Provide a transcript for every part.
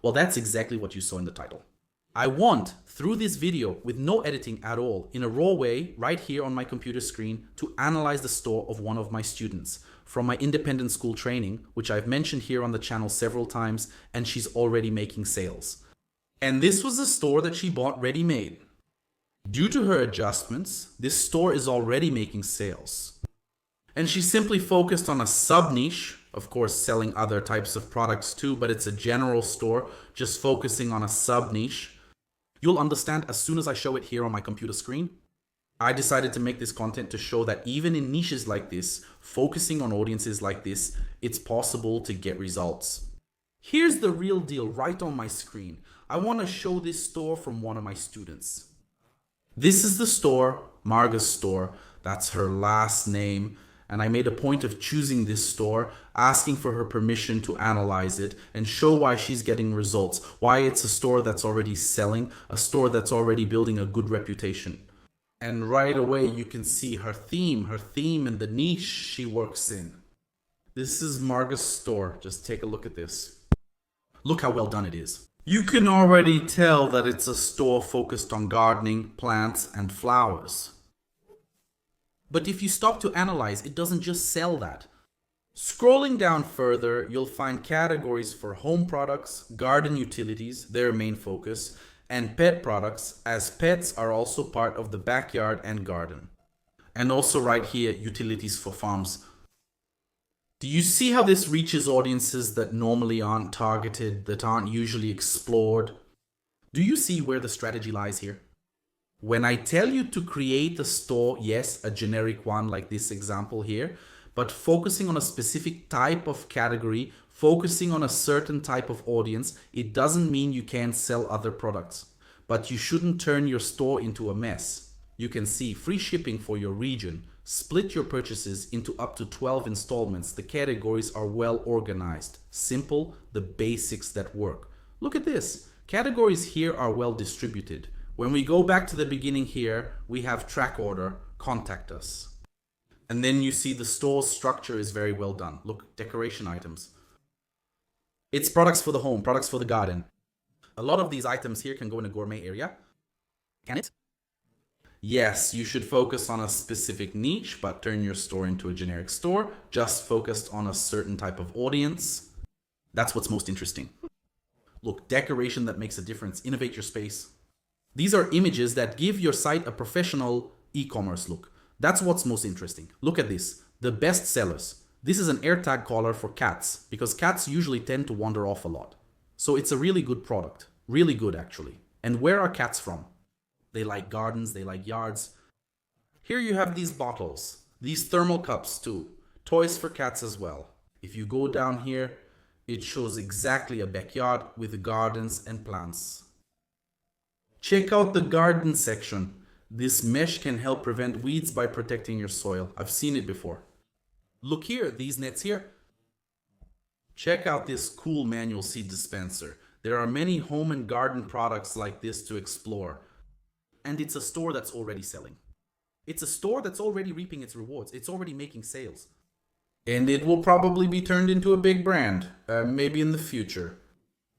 Well, that's exactly what you saw in the title. I want, through this video, with no editing at all, in a raw way, right here on my computer screen, to analyze the store of one of my students from my independent school training, which I've mentioned here on the channel several times, and she's already making sales. And this was a store that she bought ready-made. Due to her adjustments, this store is already making sales. And she simply focused on a sub-niche, of course selling other types of products too, but it's a general store just focusing on a sub-niche. You'll understand as soon as I show it here on my computer screen. I decided to make this content to show that even in niches like this, focusing on audiences like this, it's possible to get results. Here's the real deal right on my screen. I want to show this store from one of my students. This is the store, Marga's store. That's her last name. And I made a point of choosing this store, asking for her permission to analyze it and show why she's getting results, why it's a store that's already selling, a store that's already building a good reputation. And right away you can see her theme and the niche she works in. This is Marga's store. Just take a look at this. Look how well done it is. You can already tell that it's a store focused on gardening, plants, and flowers. But if you stop to analyze, it doesn't just sell that. Scrolling down further, you'll find categories for home products, garden utilities, their main focus, and pet products, as pets are also part of the backyard and garden. And also right here, utilities for farms. Do you see how this reaches audiences that normally aren't targeted, that aren't usually explored? Do you see where the strategy lies here? When I tell you to create a store, yes, a generic one like this example here, but focusing on a specific type of category, focusing on a certain type of audience, it doesn't mean you can't sell other products. But you shouldn't turn your store into a mess. You can see free shipping for your region. Split your purchases into up to 12 installments. The categories are well organized. Simple, the basics that work. Look at this. Categories here are well distributed. When we go back to the beginning here, we have track order, contact us. And then you see the store's structure is very well done. Look, decoration items. It's products for the home, products for the garden. A lot of these items here can go in a gourmet area. Can it? Yes, you should focus on a specific niche, but turn your store into a generic store, just focused on a certain type of audience. That's what's most interesting. Look, decoration that makes a difference. Innovate your space. These are images that give your site a professional e-commerce look. That's what's most interesting. Look at this. The best sellers. This is an AirTag collar for cats because cats usually tend to wander off a lot. So it's a really good product. Really good, actually. And where are cats from? They like gardens, they like yards. Here you have these bottles. These thermal cups too. Toys for cats as well. If you go down here, it shows exactly a backyard with gardens and plants. Check out the garden section. This mesh can help prevent weeds by protecting your soil. I've seen it before. Look here, these nets here. Check out this cool manual seed dispenser. There are many home and garden products like this to explore. And it's a store that's already selling. It's a store that's already reaping its rewards. It's already making sales. And it will probably be turned into a big brand, maybe in the future.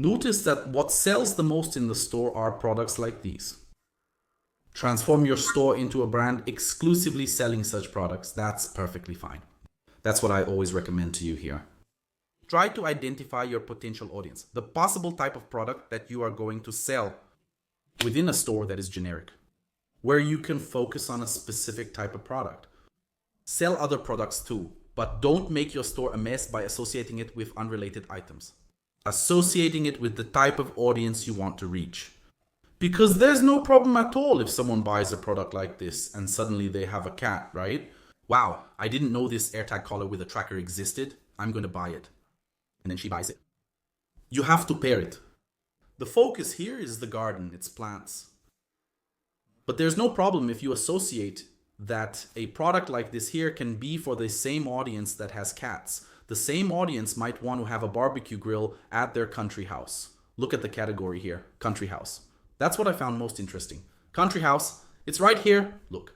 Notice that what sells the most in the store are products like these. Transform your store into a brand exclusively selling such products. That's perfectly fine. That's what I always recommend to you here. Try to identify your potential audience, the possible type of product that you are going to sell within a store that is generic, where you can focus on a specific type of product. Sell other products too, but don't make your store a mess by associating it with unrelated items. Associating it with the type of audience you want to reach. Because there's no problem at all if someone buys a product like this and suddenly they have a cat, right? Wow, I didn't know this AirTag collar with a tracker existed. I'm going to buy it. And then she buys it. You have to pair it. The focus here is the garden, it's plants. But there's no problem if you associate that a product like this here can be for the same audience that has cats. The same audience might want to have a barbecue grill at their country house. Look at the category here, country house. That's what I found most interesting. Country house, it's right here. Look,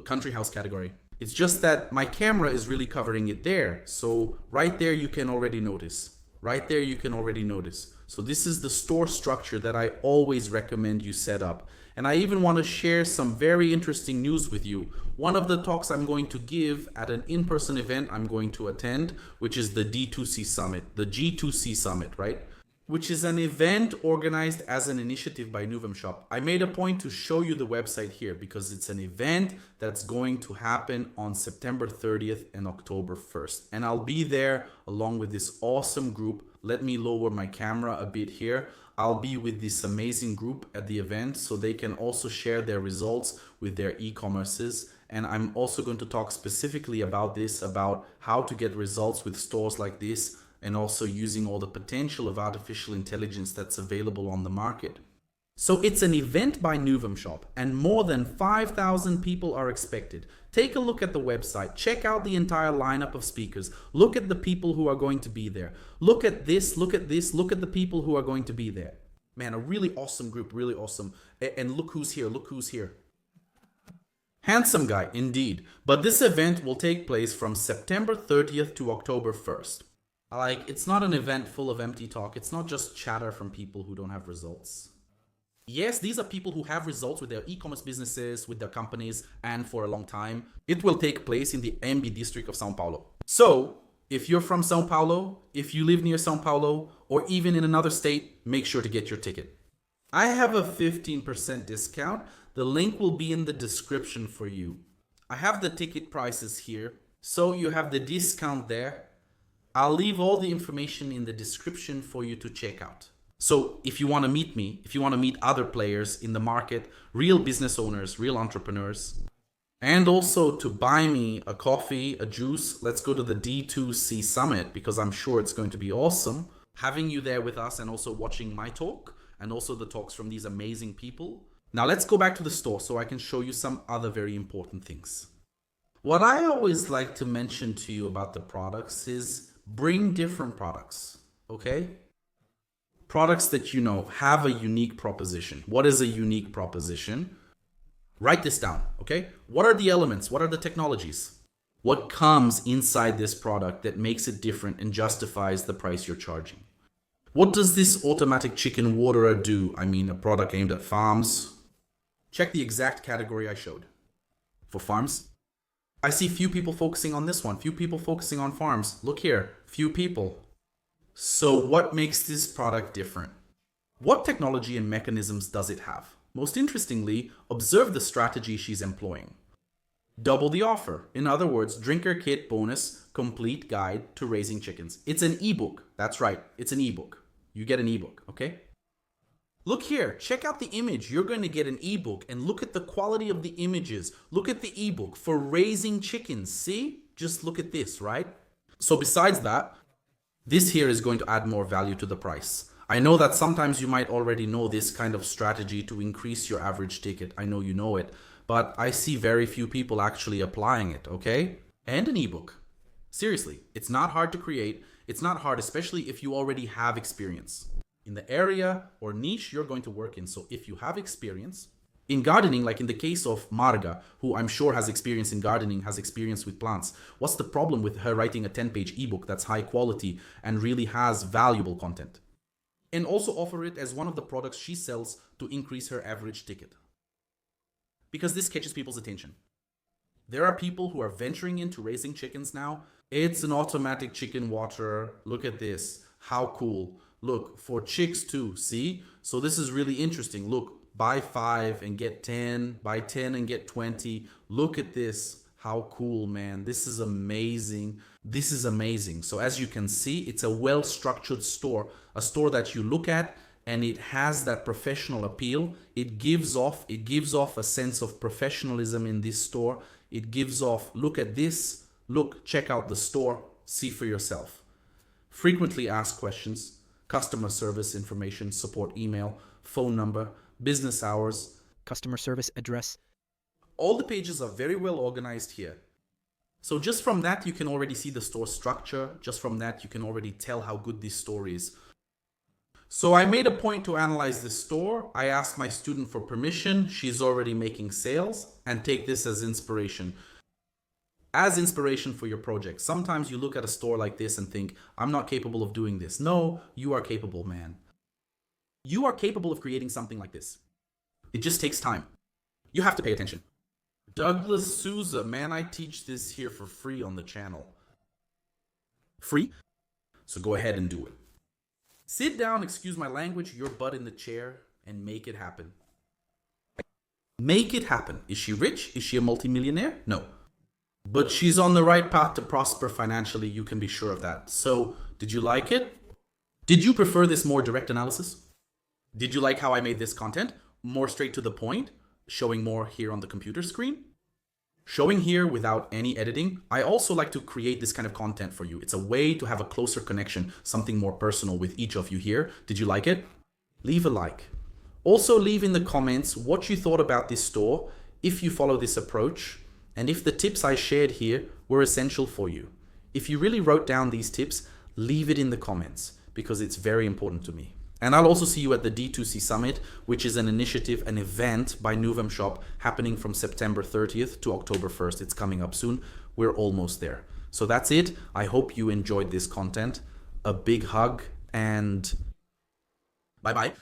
country house category. It's just that my camera is really covering it there. So right there you can already notice. Right there, you can already notice. So this is the store structure that I always recommend you set up. And I even want to share some very interesting news with you. One of the talks I'm going to give at an in-person event I'm going to attend, which is the D2C Summit, the G2C Summit, right? Which is an event organized as an initiative by Newbie Shop. I made a point to show you the website here because it's an event that's going to happen on September 30th and October 1st. And I'll be there along with this awesome group. Let me lower my camera a bit here. I'll be with this amazing group at the event so they can also share their results with their e-commerces. And I'm also going to talk specifically about this, about how to get results with stores like this, and also using all the potential of artificial intelligence that's available on the market. So it's an event by Newbie Shop, and more than 5,000 people are expected. Take a look at the website, check out the entire lineup of speakers, look at the people who are going to be there. Look at this, look at this, look at the people who are going to be there. Man, a really awesome group, really awesome. And look who's here, look who's here. Handsome guy, indeed. But this event will take place from September 30th to October 1st. It's not an event full of empty talk. It's not just chatter from people who don't have results. Yes, these are people who have results with their e-commerce businesses, with their companies, and for a long time. It will take place in the MB district of São Paulo. So, if you're from São Paulo, if you live near São Paulo, or even in another state, make sure to get your ticket. I have a 15% discount. The link will be in the description for you. I have the ticket prices here, so you have the discount there. I'll leave all the information in the description for you to check out. So if you want to meet me, if you want to meet other players in the market, real business owners, real entrepreneurs, and also to buy me a coffee, a juice, let's go to the D2C Summit because I'm sure it's going to be awesome. Having you there with us and also watching my talk and also the talks from these amazing people. Now let's go back to the store so I can show you some other very important things. What I always like to mention to you about the products is bring different products, okay? Products that you know have a unique proposition. What is a unique proposition? Write this down, okay? What are the elements? What are the technologies? What comes inside this product that makes it different and justifies the price you're charging? What does this automatic chicken waterer do? I mean, a product aimed at farms. Check the exact category I showed. For farms, I see few people focusing on this one, few people focusing on farms. Look here, few people. So what makes this product different? What technology and mechanisms does it have? Most interestingly, observe the strategy she's employing. Double the offer. In other words, drinker kit bonus, complete guide to raising chickens. It's an ebook. That's right, it's an ebook. You get an ebook, okay? Look here, check out the image. You're going to get an ebook and look at the quality of the images. Look at the ebook for raising chickens. See? Just look at this, right? So besides that, this here is going to add more value to the price. I know that sometimes you might already know this kind of strategy to increase your average ticket. I know you know it, but I see very few people actually applying it, okay? And an ebook. Seriously, it's not hard to create. It's not hard, especially if you already have experience in the area or niche you're going to work in. So if you have experience in gardening, like in the case of Marga, who I'm sure has experience in gardening, has experience with plants, what's the problem with her writing a 10-page ebook that's high quality and really has valuable content? And also offer it as one of the products she sells to increase her average ticket. Because this catches people's attention. There are people who are venturing into raising chickens now. It's an automatic chicken waterer. Look at this. How cool. Look, for chicks too, see? So this is really interesting. Look, buy 5 and get 10, buy 10 and get 20. Look at this. How cool, man. This is amazing. This is amazing. So as you can see, it's a well-structured store, a store that you look at and it has that professional appeal. It gives off a sense of professionalism in this store. It gives off, look at this, look, check out the store, see for yourself. Frequently asked questions, customer service information, support email, phone number, business hours, customer service address. All the pages are very well organized here. So just from that, you can already see the store structure. Just from that, you can already tell how good this store is. So I made a point to analyze this store. I asked my student for permission. She's already making sales, and take this as inspiration. as inspiration for your project. Sometimes you look at a store like this and think, I'm not capable of doing this. No, you are capable, man. You are capable of creating something like this. It just takes time. You have to pay attention. Douglas Souza, man, I teach this here for free on the channel. Free? So go ahead and do it. Sit down, excuse my language, your butt in the chair, and make it happen. Make it happen. Is she rich? Is she a multimillionaire? No. But she's on the right path to prosper financially, you can be sure of that. So, did you like it? Did you prefer this more direct analysis? Did you like how I made this content? More straight to the point, showing more here on the computer screen? Showing here without any editing. I also like to create this kind of content for you. It's a way to have a closer connection, something more personal with each of you here. Did you like it? Leave a like. Also leave in the comments what you thought about this store, if you follow this approach, and if the tips I shared here were essential for you. If you really wrote down these tips, leave it in the comments because it's very important to me. And I'll also see you at the D2C Summit, which is an initiative, an event by Newbie Shop happening from September 30th to October 1st. It's coming up soon. We're almost there. So that's it. I hope you enjoyed this content. A big hug and bye-bye.